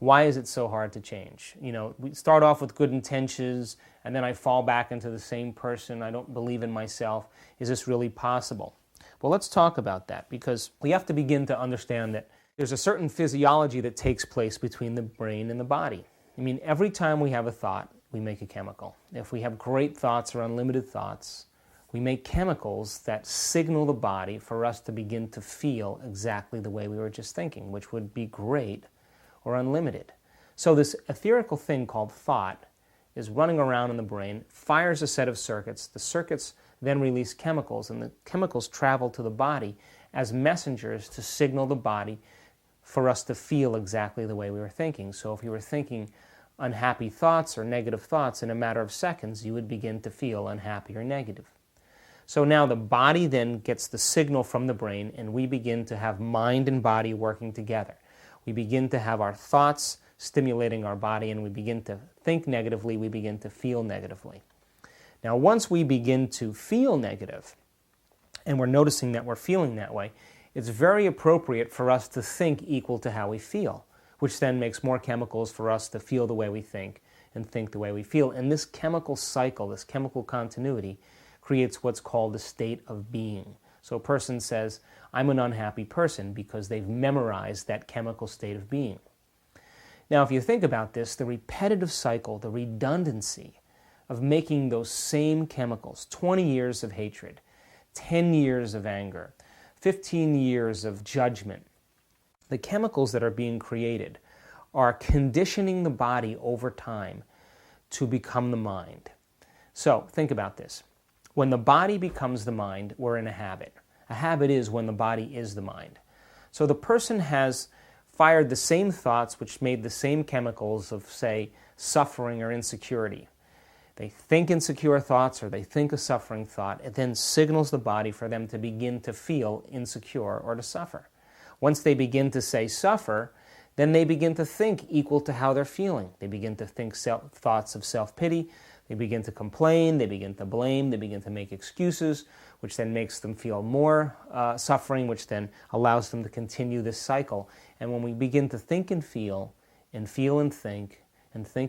Why is it so hard to change? You know, we start off with good intentions, and then I fall back into the same person. I don't believe in myself. Is this really possible? Well, let's talk about that, because we have to begin to understand that there's a certain physiology that takes place between the brain and the body. I mean, every time we have a thought, we make a chemical. If we have great thoughts or unlimited thoughts, we make chemicals that signal the body for us to begin to feel exactly the way we were just thinking, which would be great or unlimited. So this etherical thing called thought is running around in the brain, fires a set of circuits. The circuits then release chemicals, and the chemicals travel to the body as messengers to signal the body for us to feel exactly the way we were thinking. So if you were thinking unhappy thoughts or negative thoughts, in a matter of seconds, you would begin to feel unhappy or negative. So now the body then gets the signal from the brain, and we begin to have mind and body working together. We begin to have our thoughts stimulating our body, and we begin to think negatively, we begin to feel negatively. Now, once we begin to feel negative, and we're noticing that we're feeling that way, it's very appropriate for us to think equal to how we feel, which then makes more chemicals for us to feel the way we think and think the way we feel. And this chemical cycle, this chemical continuity, creates what's called a state of being. So a person says, I'm an unhappy person, because they've memorized that chemical state of being. Now, if you think about this, the repetitive cycle, the redundancy of making those same chemicals, 20 years of hatred, 10 years of anger, 15 years of judgment, the chemicals that are being created are conditioning the body over time to become the mind. So think about this. When the body becomes the mind, we're in a habit. A habit is when the body is the mind. So the person has fired the same thoughts which made the same chemicals of, say, suffering or insecurity. They think insecure thoughts or they think a suffering thought. It then signals the body for them to begin to feel insecure or to suffer. Once they begin to say suffer, then they begin to think equal to how they're feeling. They begin to think thoughts of self-pity. They begin to complain, they begin to blame, they begin to make excuses, which then makes them feel more suffering, which then allows them to continue this cycle. And when we begin to think and feel and think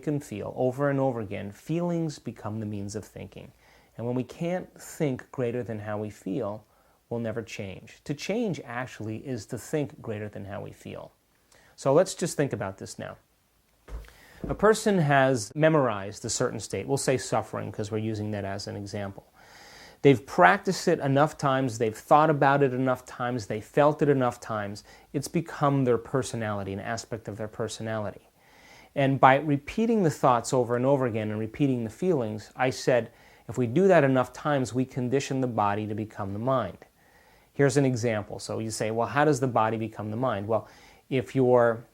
and feel over and over again, feelings become the means of thinking. And when we can't think greater than how we feel, we'll never change. To change actually is to think greater than how we feel. So let's just think about this now. A person has memorized a certain state. We'll say suffering because we're using that as an example. They've practiced it enough times, they've thought about it enough times, they felt it enough times. It's become their personality, an aspect of their personality. And by repeating the thoughts over and over again and repeating the feelings, I said, if we do that enough times, we condition the body to become the mind. Here's an example. So you say, well, how does the body become the mind? Well, if you're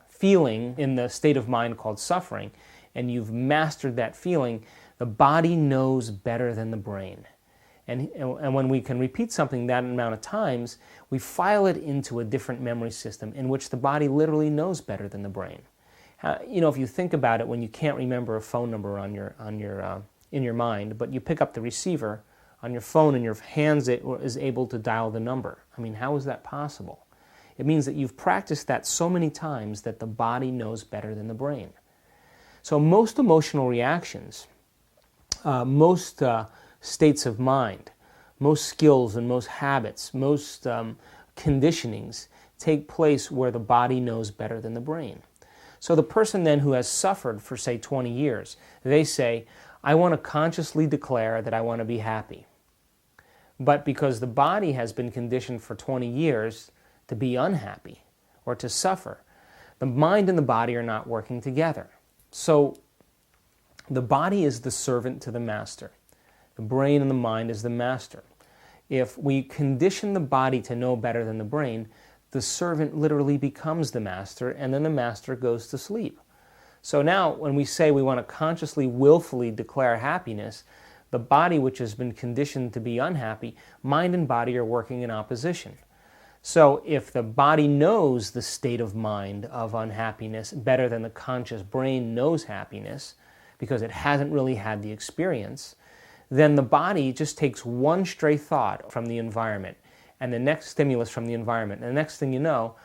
feeling in the state of mind called suffering, and you've mastered that feeling, the body knows better than the brain. And when we can repeat something that amount of times, we file it into a different memory system in which the body literally knows better than the brain. If you think about it, when you can't remember a phone number in your mind, but you pick up the receiver on your phone and your hands is able to dial the number. I mean, how is that possible? It means that you've practiced that so many times that the body knows better than the brain. So most emotional reactions, most states of mind, most skills and most habits, most conditionings take place where the body knows better than the brain. So the person then who has suffered for, say, 20 years, they say, I want to consciously declare that I want to be happy. But because the body has been conditioned for 20 years to be unhappy or to suffer, the mind and the body are not working together. So the body is the servant to the master. The brain and the mind is the master. If we condition the body to know better than the brain, the servant literally becomes the master, and then the master goes to sleep. So now when we say we want to consciously, willfully declare happiness, the body, which has been conditioned to be unhappy, mind and body are working in opposition. So if the body knows the state of mind of unhappiness better than the conscious brain knows happiness, because it hasn't really had the experience, then the body just takes one stray thought from the environment and the next stimulus from the environment. And the next thing you know,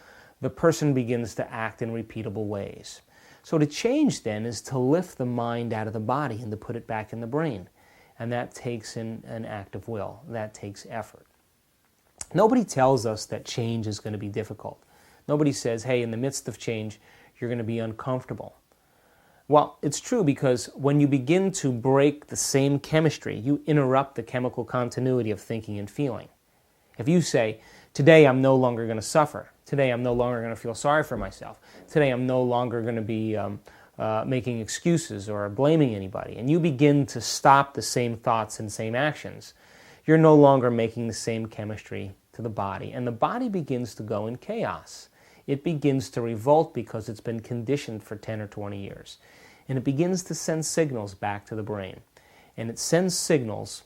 the person begins to act in repeatable ways. So to change then is to lift the mind out of the body and to put it back in the brain. And that takes an act of will. That takes effort. Nobody tells us that change is going to be difficult. Nobody says, hey, in the midst of change, you're going to be uncomfortable. Well, it's true, because when you begin to break the same chemistry, you interrupt the chemical continuity of thinking and feeling. If you say, today I'm no longer going to suffer, today I'm no longer going to feel sorry for myself, today I'm no longer going to be making excuses or blaming anybody, and you begin to stop the same thoughts and same actions, you're no longer making the same chemistry to the body, and the body begins to go in chaos. It begins to revolt because it's been conditioned for 10 or 20 years. And it begins to send signals back to the brain. And it sends signals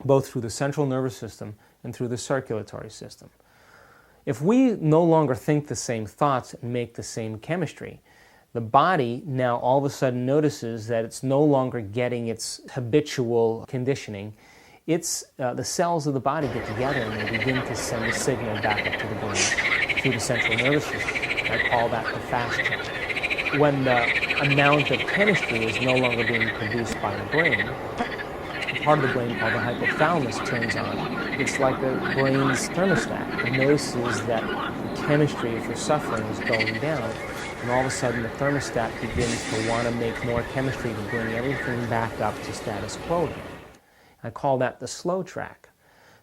both through the central nervous system and through the circulatory system. If we no longer think the same thoughts and make the same chemistry, the body now all of a sudden notices that it's no longer getting its habitual conditioning. The cells of the body get together and they begin to send a signal back up to the brain through the central nervous system. I call that the fast track. When the amount of chemistry is no longer being produced by the brain, a part of the brain called the hypothalamus turns on. It's like the brain's thermostat. It notices that the chemistry for suffering is going down, and all of a sudden the thermostat begins to want to make more chemistry to bring everything back up to status quo again. I call that the slow track.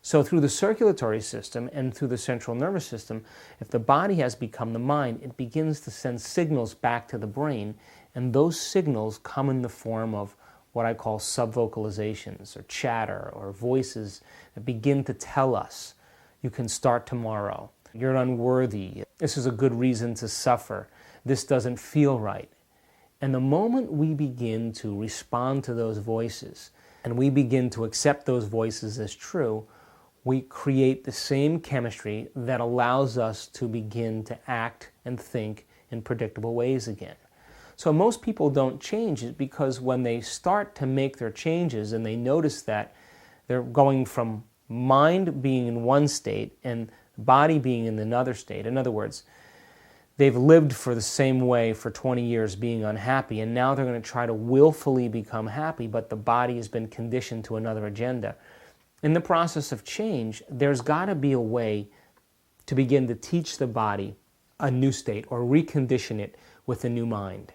So through the circulatory system and through the central nervous system, if the body has become the mind, it begins to send signals back to the brain, and those signals come in the form of what I call subvocalizations or chatter or voices that begin to tell us, you can start tomorrow, you're unworthy, this is a good reason to suffer, this doesn't feel right. And the moment we begin to respond to those voices and we begin to accept those voices as true, we create the same chemistry that allows us to begin to act and think in predictable ways again. So most people don't change it because when they start to make their changes and they notice that they're going from mind being in one state and body being in another state. In other words, they've lived for the same way for 20 years being unhappy, and now they're going to try to willfully become happy, but the body has been conditioned to another agenda. In the process of change, there's got to be a way to begin to teach the body a new state or recondition it with a new mind.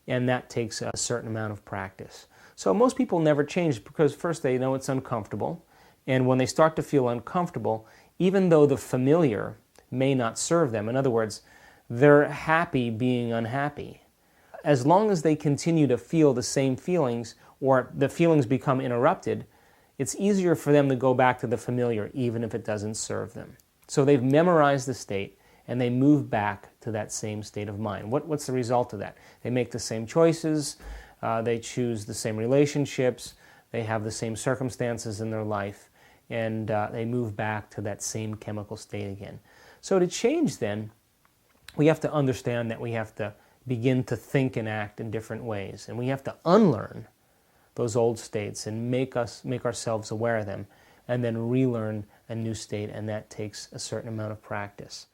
And that takes a certain amount of practice. So most people never change because first they know it's uncomfortable. And when they start to feel uncomfortable, even though the familiar may not serve them, in other words, they're happy being unhappy. As long as they continue to feel the same feelings or the feelings become interrupted, it's easier for them to go back to the familiar even if it doesn't serve them. So they've memorized the state and they move back to that same state of mind. What's the result of that? They make the same choices, they choose the same relationships, they have the same circumstances in their life, and they move back to that same chemical state again. So to change then, we have to understand that we have to begin to think and act in different ways, and we have to unlearn those old states and make ourselves aware of them, and then relearn a new state, and that takes a certain amount of practice.